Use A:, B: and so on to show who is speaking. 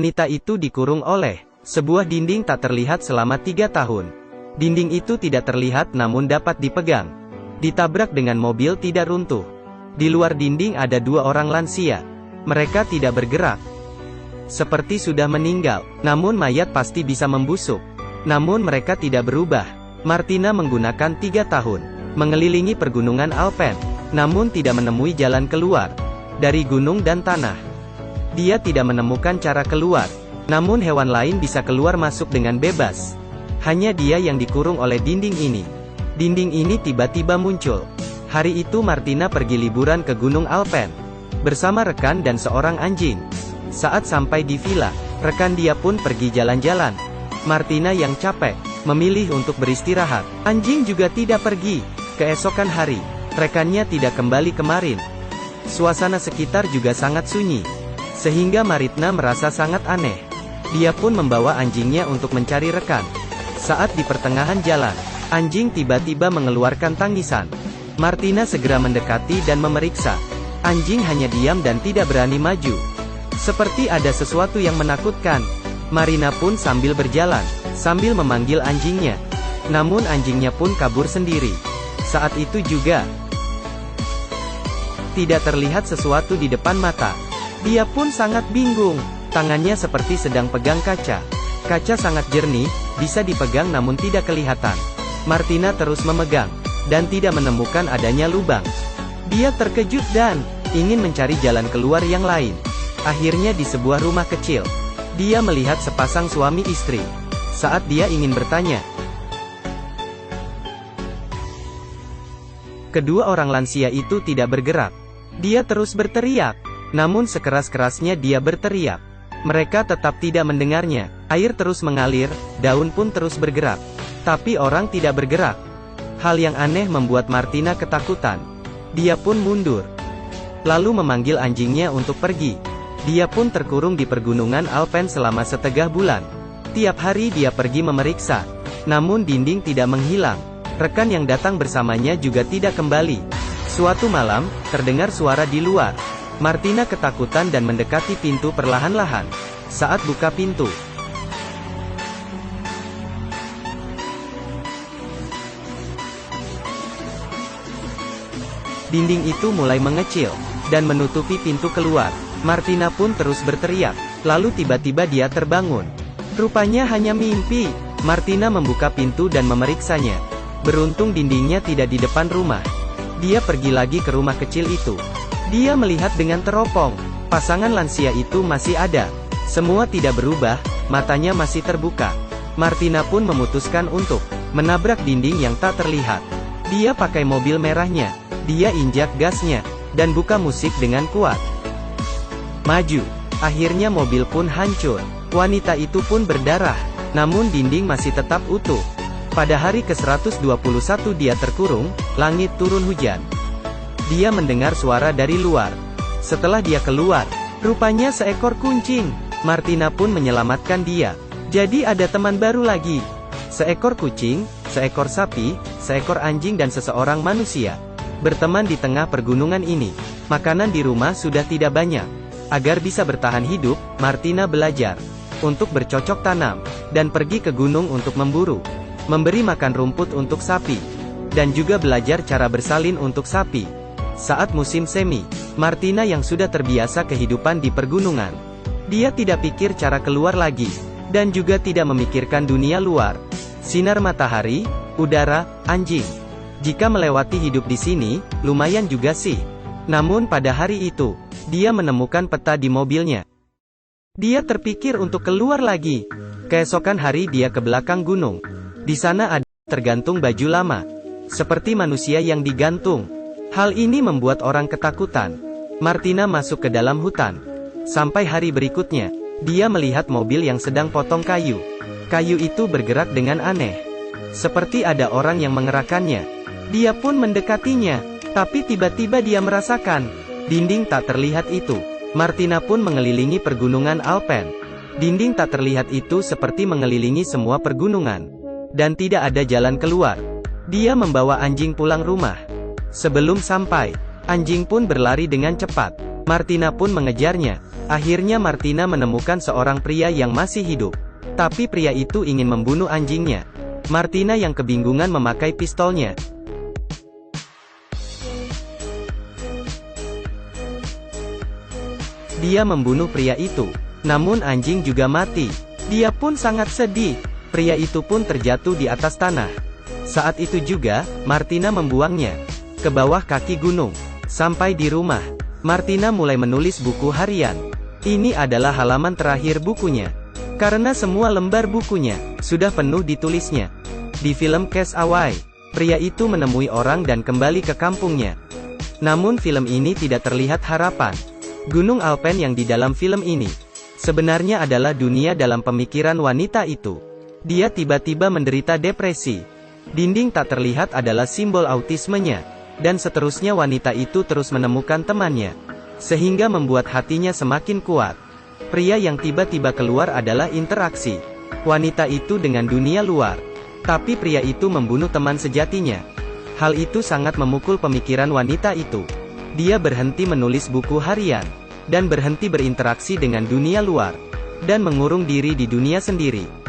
A: Wanita itu dikurung oleh sebuah dinding tak terlihat selama 3 tahun. Dinding itu tidak terlihat namun dapat dipegang. Ditabrak dengan mobil tidak runtuh. Di luar dinding ada 2 orang lansia. Mereka tidak bergerak. Seperti sudah meninggal. Namun mayat pasti bisa membusuk. Namun mereka tidak berubah. Martina menggunakan 3 tahun mengelilingi pergunungan Alpen, namun tidak menemui jalan keluar dari gunung dan tanah. Dia tidak menemukan cara keluar. Namun hewan lain bisa keluar masuk dengan bebas. Hanya dia yang dikurung oleh dinding ini. Dinding ini tiba-tiba muncul. Hari itu Martina pergi liburan ke Gunung Alpen bersama rekan dan seorang anjing. Saat sampai di villa, rekan dia pun pergi jalan-jalan. Martina yang capek memilih untuk beristirahat. Anjing juga tidak pergi. Keesokan hari, rekannya tidak kembali kemarin. Suasana sekitar juga sangat sunyi, sehingga Martina merasa sangat aneh. Dia pun membawa anjingnya untuk mencari rekan. Saat di pertengahan jalan, anjing tiba-tiba mengeluarkan tangisan. Martina segera mendekati dan memeriksa. Anjing hanya diam dan tidak berani maju. Seperti ada sesuatu yang menakutkan. Martina pun sambil berjalan, sambil memanggil anjingnya. Namun anjingnya pun kabur sendiri. Saat itu juga, tidak terlihat sesuatu di depan mata. Dia pun sangat bingung. Tangannya seperti sedang pegang kaca. Kaca sangat jernih, bisa dipegang namun tidak kelihatan. Martina terus memegang, dan tidak menemukan adanya lubang. Dia terkejut dan ingin mencari jalan keluar yang lain. Akhirnya di sebuah rumah kecil, dia melihat sepasang suami istri. Saat dia ingin bertanya, kedua orang lansia itu tidak bergerak. Dia terus berteriak. Namun sekeras-kerasnya dia berteriak, mereka tetap tidak mendengarnya. Air terus mengalir, daun pun terus bergerak. Tapi orang tidak bergerak. Hal yang aneh membuat Martina ketakutan. Dia pun mundur, lalu memanggil anjingnya untuk pergi. Dia pun terkurung di pergunungan Alpen selama setengah bulan. Tiap hari dia pergi memeriksa. Namun dinding tidak menghilang. Rekan yang datang bersamanya juga tidak kembali. Suatu malam, terdengar suara di luar. Martina ketakutan dan mendekati pintu perlahan-lahan. Saat buka pintu, dinding itu mulai mengecil dan menutupi pintu keluar. Martina pun terus berteriak. Lalu tiba-tiba dia terbangun. Rupanya hanya mimpi. Martina membuka pintu dan memeriksanya. Beruntung dindingnya tidak di depan rumah. Dia pergi lagi ke rumah kecil itu. Dia melihat dengan teropong. Pasangan lansia itu masih ada. Semua tidak berubah, matanya masih terbuka. Martina pun memutuskan untuk menabrak dinding yang tak terlihat. Dia pakai mobil merahnya. Dia injak gasnya, dan buka musik dengan kuat. Maju. Akhirnya mobil pun hancur. Wanita itu pun berdarah. Namun dinding masih tetap utuh. Pada hari ke-121 dia terkurung, langit turun hujan. Dia mendengar suara dari luar. Setelah dia keluar, rupanya seekor kucing. Martina pun menyelamatkan dia. Jadi ada teman baru lagi. Seekor kucing, seekor sapi, seekor anjing dan seseorang manusia berteman di tengah pergunungan ini. Makanan di rumah sudah tidak banyak. Agar bisa bertahan hidup, Martina belajar untuk bercocok tanam, dan pergi ke gunung untuk memburu, memberi makan rumput untuk sapi, dan juga belajar cara bersalin untuk sapi. Saat musim semi, Martina yang sudah terbiasa kehidupan di pergunungan, dia tidak pikir cara keluar lagi, dan juga tidak memikirkan dunia luar, sinar matahari, udara, anjing. Jika melewati hidup di sini, lumayan juga sih. Namun pada hari itu, dia menemukan peta di mobilnya. Dia terpikir untuk keluar lagi. Keesokan hari dia ke belakang gunung. Di sana ada tergantung baju lama, seperti manusia yang digantung. Hal ini membuat orang ketakutan. Martina masuk ke dalam hutan. Sampai hari berikutnya, dia melihat mobil yang sedang potong kayu. Kayu itu bergerak dengan aneh, seperti ada orang yang mengerahkannya. Dia pun mendekatinya, tapi tiba-tiba dia merasakan dinding tak terlihat itu. Martina pun mengelilingi pergunungan Alpen. Dinding tak terlihat itu seperti mengelilingi semua pergunungan, dan tidak ada jalan keluar. Dia membawa anjing pulang rumah. Sebelum sampai, anjing pun berlari dengan cepat. Martina pun mengejarnya. Akhirnya Martina menemukan seorang pria yang masih hidup. Tapi pria itu ingin membunuh anjingnya. Martina yang kebingungan memakai pistolnya. Dia membunuh pria itu. Namun anjing juga mati. Dia pun sangat sedih. Pria itu pun terjatuh di atas tanah. Saat itu juga, Martina membuangnya ke bawah kaki gunung. Sampai di rumah, Martina mulai menulis buku harian. Ini adalah halaman terakhir bukunya. Karena semua lembar bukunya sudah penuh ditulisnya. Di film Cast Away, pria itu menemui orang dan kembali ke kampungnya. Namun film ini tidak terlihat harapan. Gunung Alpen yang di dalam film ini sebenarnya adalah dunia dalam pemikiran wanita itu. Dia tiba-tiba menderita depresi. Dinding tak terlihat adalah simbol autismenya. Dan seterusnya wanita itu terus menemukan temannya. Sehingga membuat hatinya semakin kuat. Pria yang tiba-tiba keluar adalah interaksi wanita itu dengan dunia luar. Tapi pria itu membunuh teman sejatinya. Hal itu sangat memukul pemikiran wanita itu. Dia berhenti menulis buku harian. Dan berhenti berinteraksi dengan dunia luar. Dan mengurung diri di dunia sendiri.